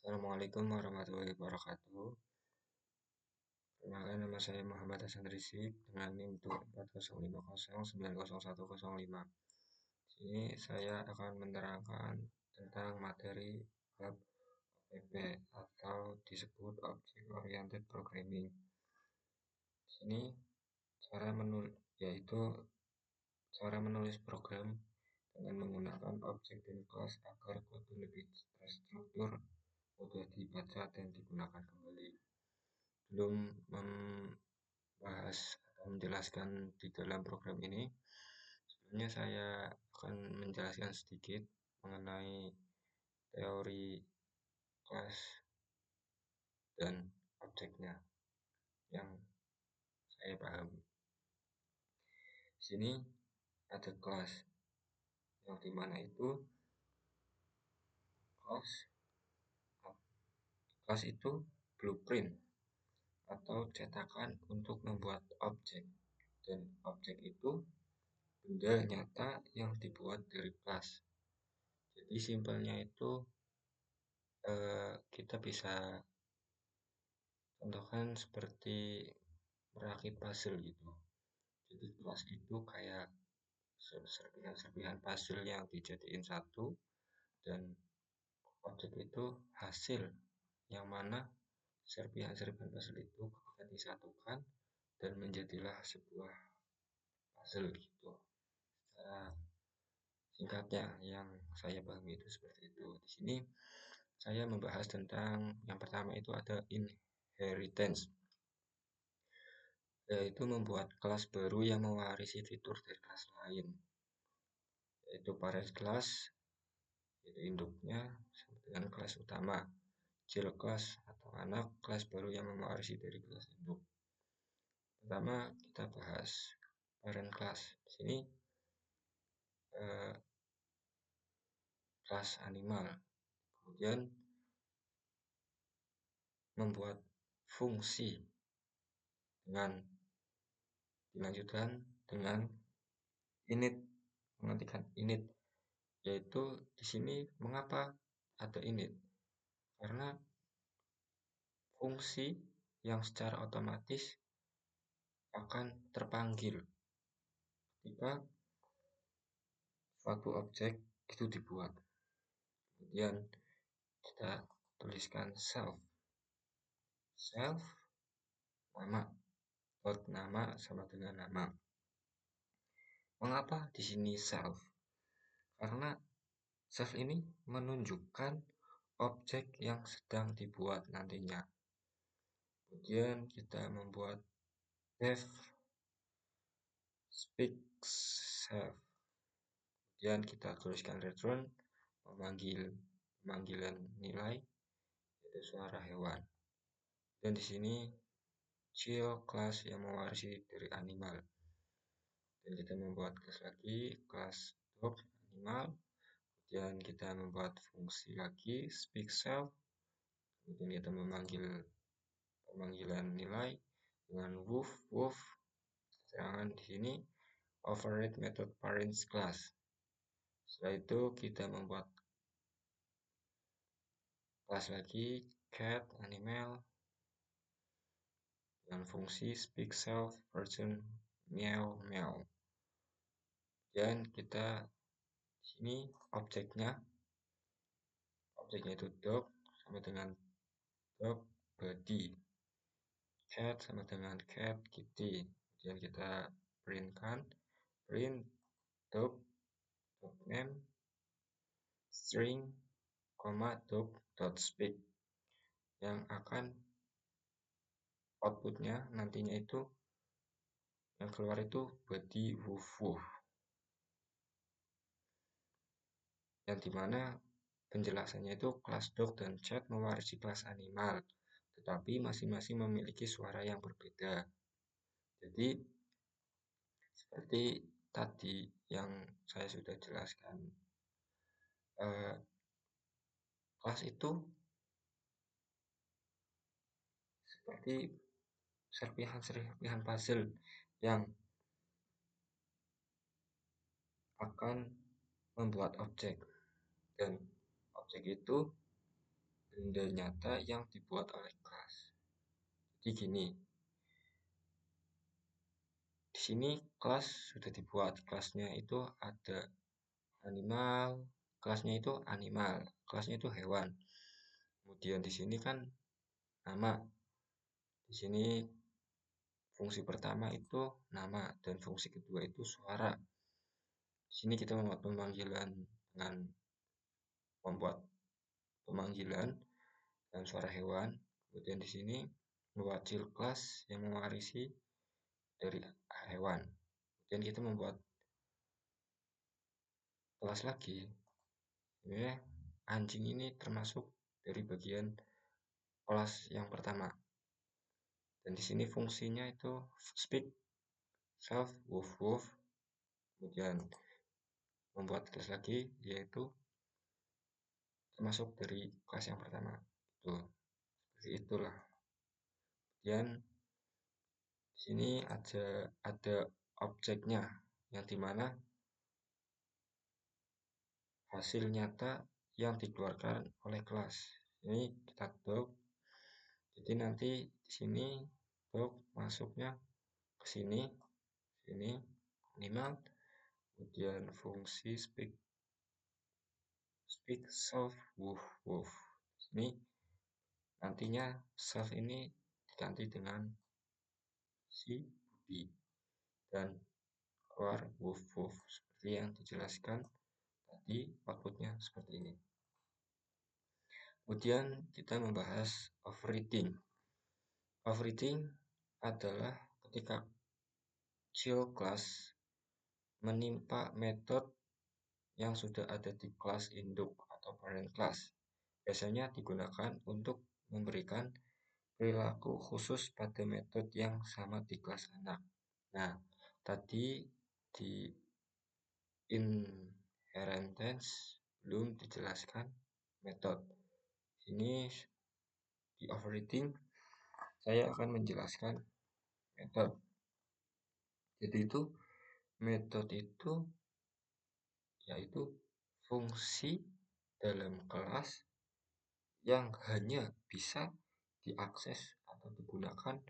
Assalamualaikum warahmatullahi wabarakatuh. Perkenalkan, nama saya Muhammad Hasan Rizik dengan NIM 24050909105. Di sini saya akan menerangkan tentang materi bab OOP atau disebut Object Oriented Programming. Di sini cara menulis program dengan menggunakan objek dan kelas agar kode lebih terstruktur, mudah dibaca dan digunakan kembali. Belum membahas atau menjelaskan di dalam program ini, sebelumnya saya akan menjelaskan sedikit mengenai teori kelas dan objeknya yang saya pahami. Di sini ada kelas, yang dimana itu kelas itu blueprint atau cetakan untuk membuat objek, dan objek itu benda nyata yang dibuat dari kelas. Jadi simpelnya itu kita bisa contohkan seperti merakit puzzle gitu. Jadi kelas itu kayak serpihan-serpihan puzzle yang dijadiin satu, dan objek itu hasil yang mana serpihan-serpihan puzzle itu ketika disatukan dan menjadilah sebuah puzzle gitu. Secara singkatnya yang saya pahami itu seperti itu. Di sini saya membahas tentang yang pertama itu ada inheritance, yaitu membuat kelas baru yang mewarisi fitur dari kelas lain, yaitu parent class, yaitu induknya sama dengan kelas utama. Child class atau anak kelas baru yang mewarisi dari kelas induk. Pertama kita bahas parent class. Di sini kelas animal, kemudian membuat fungsi dengan dilanjutkan dengan init, mengetikkan init, yaitu di sini mengapa ada init? Karena fungsi yang secara otomatis akan terpanggil ketika suatu objek itu dibuat. Kemudian kita tuliskan self nama, nama sama dengan nama. Mengapa di sini self? Karena self ini menunjukkan objek yang sedang dibuat nantinya. Kemudian kita membuat def speak self. Kemudian kita tuliskan return pemanggilan nilai, yaitu suara hewan. Dan di sini child class yang mewarisi dari animal. Dan kita membuat kelas lagi, kelas dog animal. Kemudian kita membuat fungsi lagi speak self. Kemudian kita memanggil pemanggilan nilai dengan woof. Sedangkan di sini override method parents class. Setelah itu kita membuat kelas lagi cat animal dengan fungsi speak self person meow. Dan kita di sini objeknya itu dog sama dengan dog body, cat sama dengan cat kitty. Kemudian kita print dog name string, dog.speak, yang akan outputnya nantinya itu yang keluar itu body woof, yang dimana penjelasannya itu kelas dog dan cat mewarisi kelas animal, tetapi masing-masing memiliki suara yang berbeda. Jadi seperti tadi yang saya sudah jelaskan, kelas itu seperti serpihan puzzle yang akan membuat objek, dan objek itu benda nyata yang dibuat oleh kelas. Jadi gini, di sini kelas sudah dibuat. Kelasnya itu ada animal, kelasnya itu hewan. Kemudian di sini kan nama. Di sini fungsi pertama itu nama dan fungsi kedua itu suara. Di sini kita membuat pemanggilan dan suara hewan. Kemudian di sini membuat ciri kelas yang mewarisi dari hewan. Kemudian kita membuat kelas lagi. Sebenarnya anjing ini termasuk dari bagian kelas yang pertama. Dan di sini fungsinya itu speak, self, woof, woof. Kemudian membuat kelas lagi yaitu termasuk dari kelas yang pertama. Itu seperti itulah. Kemudian di sini ada objeknya yang dimana hasil nyata yang dikeluarkan oleh kelas. Ini kita dog. Jadi nanti di sini dog masuknya ke sini, animal, kemudian fungsi speak, self, woof, woof. Ini nantinya self ini diganti dengan si Budi dan keluar woof, woof seperti yang dijelaskan tadi. Outputnya seperti ini. Kemudian kita membahas overriding. Overriding adalah ketika child class menimpa metode yang sudah ada di kelas induk atau parent class. Biasanya digunakan untuk memberikan perilaku khusus pada metode yang sama di kelas anak. Nah, tadi di inheritance belum dijelaskan metode. Ini di overriding saya akan menjelaskan metode. Jadi itu metode itu yaitu fungsi dalam kelas yang hanya bisa diakses atau digunakan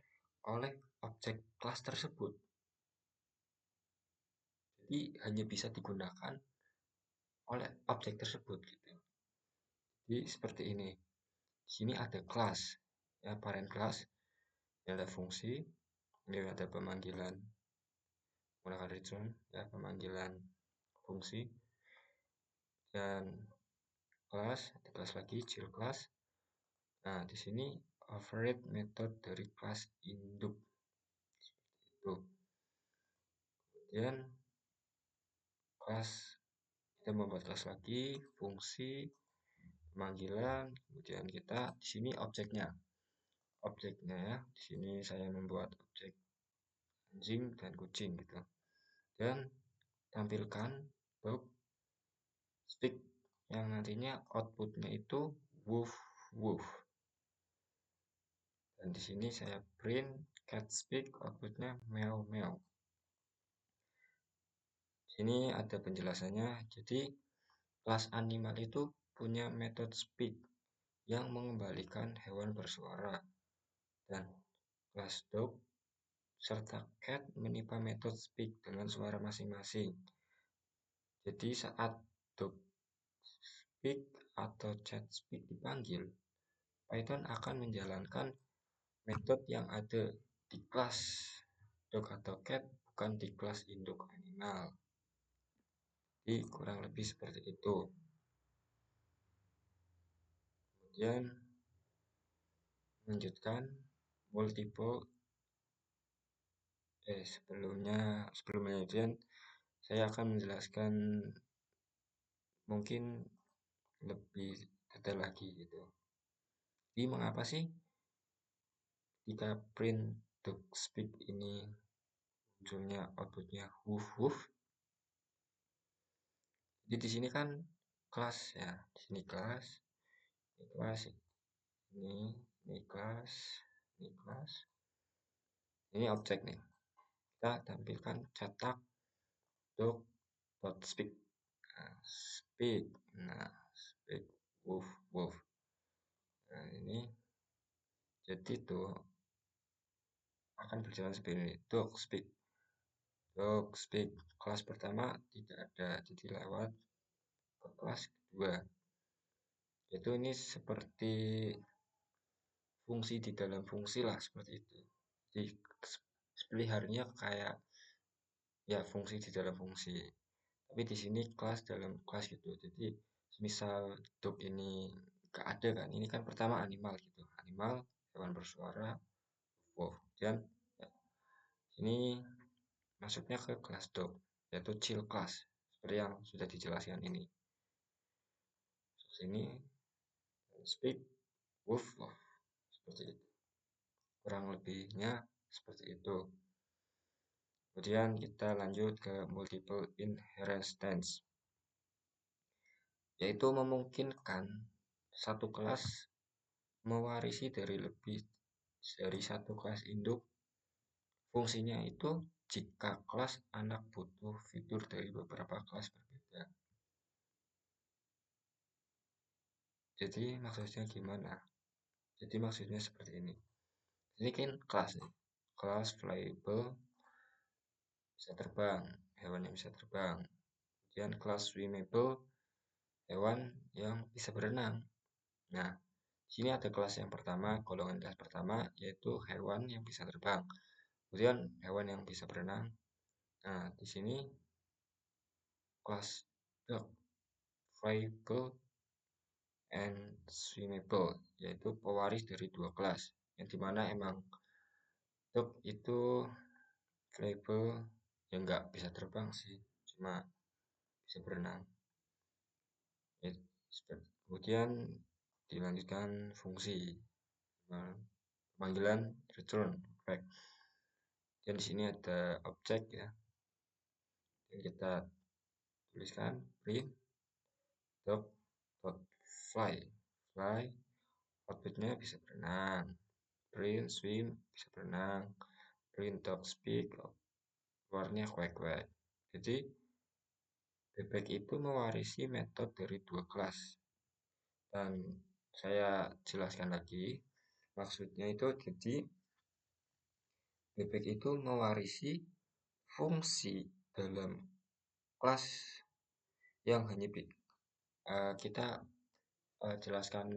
oleh objek kelas tersebut. Jadi hanya bisa digunakan oleh objek tersebut gitu. Jadi seperti ini. Di sini ada kelas, ya parent class, ini ada fungsi, ini ada pemanggilan menggunakan return, ya pemanggilan fungsi, dan kelas, ada kelas lagi, child class. Nah, di sini override method dari kelas induk seperti itu. Kemudian kelas kita membuat kelas lagi, fungsi, pemanggilan, kemudian kita di sini objeknya ya. Di sini saya membuat objek anjing dan kucing gitu. Dan tampilkan dog speak yang nantinya outputnya itu woof woof. Dan di sini saya print cat speak, outputnya meow meow. Sini ada penjelasannya. Jadi kelas animal itu punya metode speak yang mengembalikan hewan bersuara, dan kelas dog serta cat menimpa metode speak dengan suara masing-masing. Jadi saat dog speak atau cat speak dipanggil, Python akan menjalankan metode yang ada di kelas dog atau cat, bukan di kelas induk animal. Jadi kurang lebih seperti itu. Kemudian melanjutkan multiple sebelumnya kemudian saya akan menjelaskan mungkin lebih detail lagi gitu. Jadi mengapa sih kita print dog speak ini munculnya outputnya woof woof? Jadi di sini kan kelas ya, di sini kelas, ini kelas, ini objek nih. Kita tampilkan cetak dog.speak. Nah, speak, woof woof. Jadi itu akan berjalan seperti ini. Dog speak. Kelas pertama tidak ada, jadi lewat ke kelas kedua. Itu ini seperti fungsi di dalam fungsi lah, seperti itu. Jadi peliharnya kayak ya fungsi di dalam fungsi. Tapi di sini kelas dalam kelas gitu. Jadi misal dog ini gak ada kan, ini kan pertama animal gitu, animal hewan bersuara, wow. Dan ya, ini masuknya ke kelas dog, yaitu chill class seperti yang sudah dijelaskan ini. Sini speak, woof, woof, seperti itu. Kurang lebihnya seperti itu. Kemudian kita lanjut ke multiple inheritance, yaitu memungkinkan satu kelas mewarisi dari lebih dari satu kelas induk. Fungsinya itu jika kelas anak butuh fitur dari beberapa kelas berbeda. Jadi maksudnya gimana? Jadi maksudnya seperti ini. Ini kan kelas nih. Kelas flyable bisa terbang, hewan yang bisa terbang. Kemudian kelas swimmable, hewan yang bisa berenang. Nah, sini ada kelas yang pertama, golongan kelas pertama yaitu hewan yang bisa terbang. Kemudian hewan yang bisa berenang. Nah, di sini kelas dog, flyable, and swimmable, yaitu pewaris dari dua kelas. Yang dimana emang dog itu flyable ya nggak bisa terbang sih, cuma bisa berenang. Kemudian dilanjutkan fungsi panggilan return back. Dan di sini ada objek ya, yang kita tuliskan print dog dot fly. Fly outputnya bisa berenang, print swim bisa berenang, print dog speak keluarnya quack quack. Jadi bebek itu mewarisi metode dari dua kelas. Dan saya jelaskan lagi, maksudnya itu jadi bebek itu mewarisi fungsi dalam kelas yang hanya kita jelaskan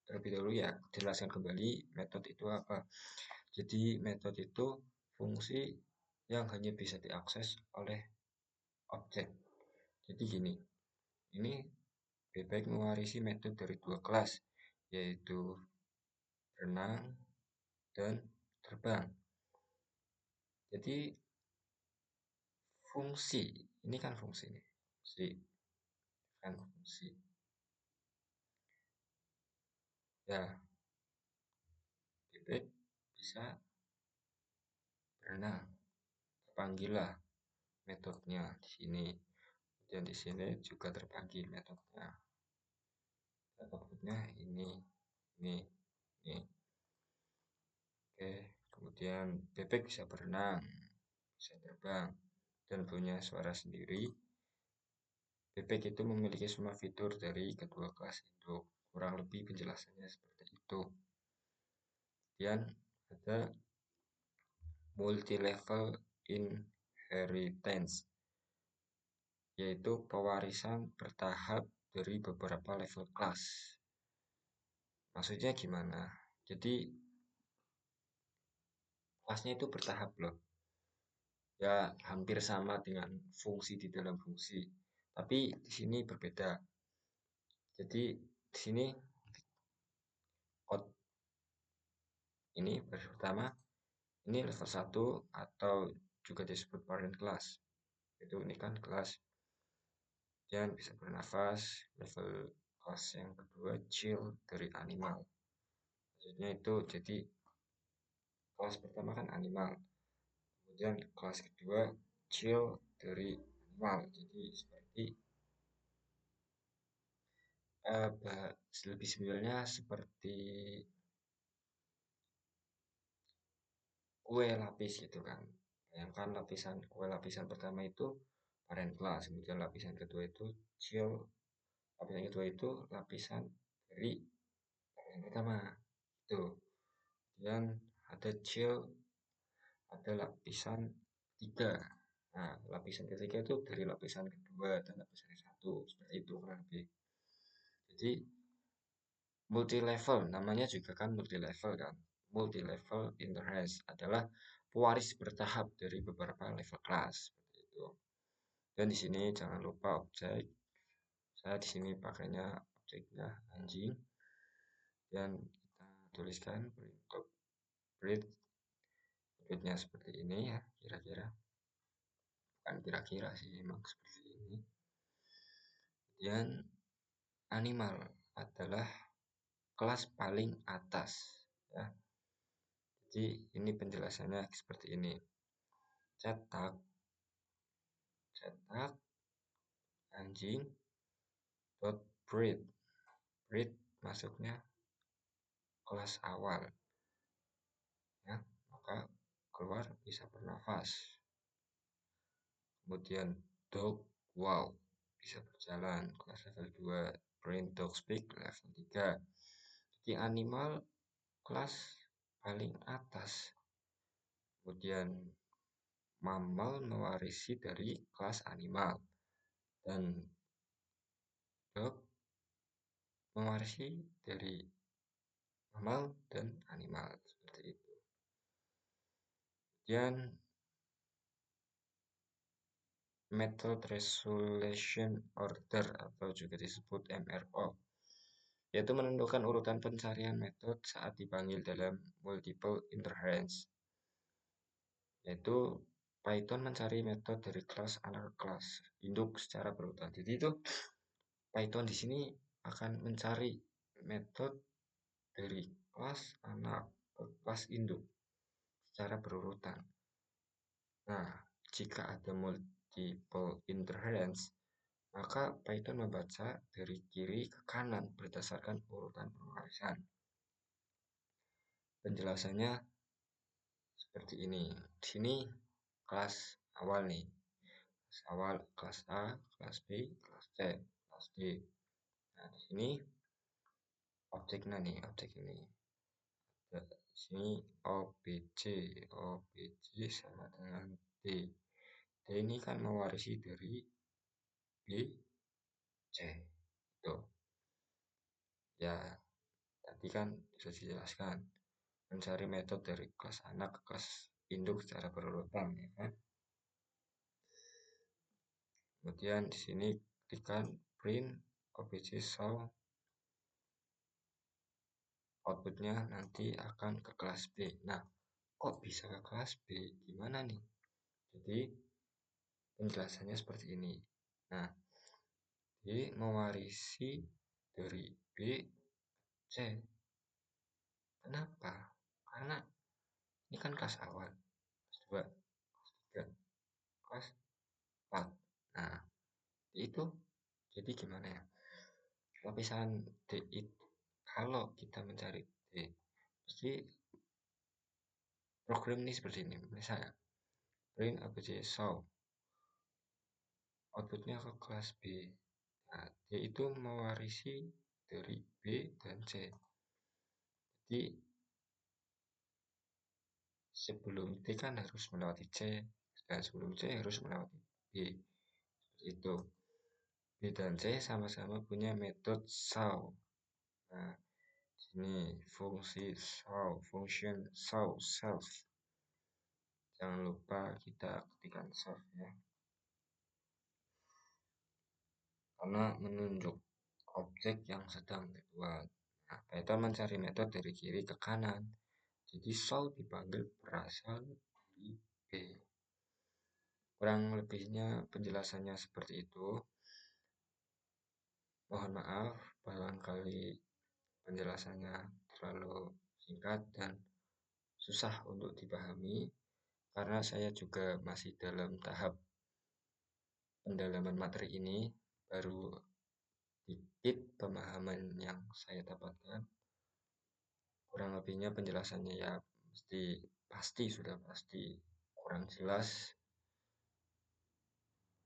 terlebih dahulu ya, jelaskan kembali metode itu apa. Jadi metode itu fungsi yang hanya bisa diakses oleh objek. Jadi gini, ini bebek mewarisi metode dari dua kelas, yaitu renang dan terbang. Jadi fungsi, ini kan fungsi nih, fungsi. Ya, bebek bisa berenang, terpanggillah metodenya di sini. Dan di sini juga terbagi metodenya. Metodenya ini. Oke, kemudian bebek bisa berenang, bisa terbang, dan punya suara sendiri. Bebek itu memiliki semua fitur dari kedua kelas itu. Kurang lebih penjelasannya seperti itu. Kemudian ada multi-level inheritance, yaitu pewarisan bertahap dari beberapa level kelas. Maksudnya gimana? Jadi kelasnya itu bertahap loh. Ya hampir sama dengan fungsi di dalam fungsi. Tapi di sini berbeda. Jadi di sini out ini pertama ini level 1 atau juga disebut parent class. Itu ini kan kelas dan bisa bernafas. Level kelas yang kedua chill dari animal. Maksudnya itu jadi kelas pertama kan animal. Kemudian kelas kedua chill dari animal. Jadi seperti lebih sebenarnya seperti kue lapis gitu kan. Bayangkan kue lapisan pertama itu parent class, kemudian lapisan kedua itu chill, lapisan kedua itu lapisan dari parent pertama. Itu. Kemudian ada gel, ada lapisan 3. Nah, lapisan ketiga itu dari lapisan kedua dan lapisan yang satu, seperti itu kurang lebih. Jadi multi level, namanya juga kan multi level kan. Multi level interface adalah pewaris bertahap dari beberapa level kelas, seperti itu. Dan di sini jangan lupa objek. Saya di sini pakainya objeknya anjing, dan kita tuliskan breed. Breednya seperti ini ya, kira-kira. Bukan kira-kira sih, emang seperti ini. Kemudian animal adalah kelas paling atas ya. Jadi ini penjelasannya seperti ini. Cetak anjing dot breed. Breed masuknya kelas awal ya, maka keluar bisa bernafas. Kemudian dog wow, bisa berjalan, kelas level 2. Brain dog speak level 3. Jadi animal kelas paling atas. Kemudian mammal mewarisi dari kelas animal, dan dog mewarisi dari mammal dan animal, seperti itu. Kemudian Method Resolution Order atau juga disebut MRO, yaitu menentukan urutan pencarian metode saat dipanggil dalam multiple interference. Yaitu Python mencari metode dari kelas anak ke kelas induk secara berurutan. Jadi itu Python di sini akan mencari metode dari kelas anak ke kelas induk secara berurutan. Nah, jika ada multiple interference, maka Python membaca dari kiri ke kanan berdasarkan urutan pemarisan. Penjelasannya seperti ini. Di sini kelas awal nih. Kelas awal, kelas A, kelas B, kelas C, kelas D. Nah, di sini objeknya nih, objek ini. Di sini OBJ sama dengan D. D ini kan mewarisi dari B, C. Tuh. Ya, tadi kan sudah dijelaskan. Mencari metode dari kelas anak ke kelas induk secara berurutan, ya kan? Kemudian di sini ketikkan print obj show, outputnya nanti akan ke kelas B. Nah, kok bisa ke kelas B? Gimana nih? Jadi penjelasannya seperti ini. Nah, D mewarisi dari B, C. Kenapa? Karena ini kan kelas awal, kelas 2, kelas 3, kelas 4. Nah, itu jadi gimana ya? Lapisan D itu kalau kita mencari D, pasti program ini seperti ini. Misalnya, print obj show, outputnya ke kelas B. Nah, D itu mewarisi dari B dan C. Jadi sebelum D kan harus melewati C, dan sebelum C harus melewati B. Seperti itu. B dan C sama-sama punya metode show. Nah, sini fungsi show, function show self. Jangan lupa kita ketikkan self ya, karena menunjuk objek yang sedang dibuat. Nah, Python mencari metode dari kiri ke kanan. Jadi show dipanggil berasal dari B. Kurang lebihnya penjelasannya seperti itu. Mohon maaf barangkali penjelasannya terlalu singkat dan susah untuk dipahami, karena saya juga masih dalam tahap pendalaman materi ini, baru dikit pemahaman yang saya dapatkan. Kurang lebihnya penjelasannya ya sudah pasti kurang jelas.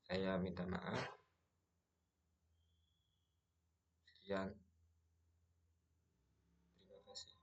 Saya minta maaf. Sekian, terima kasih.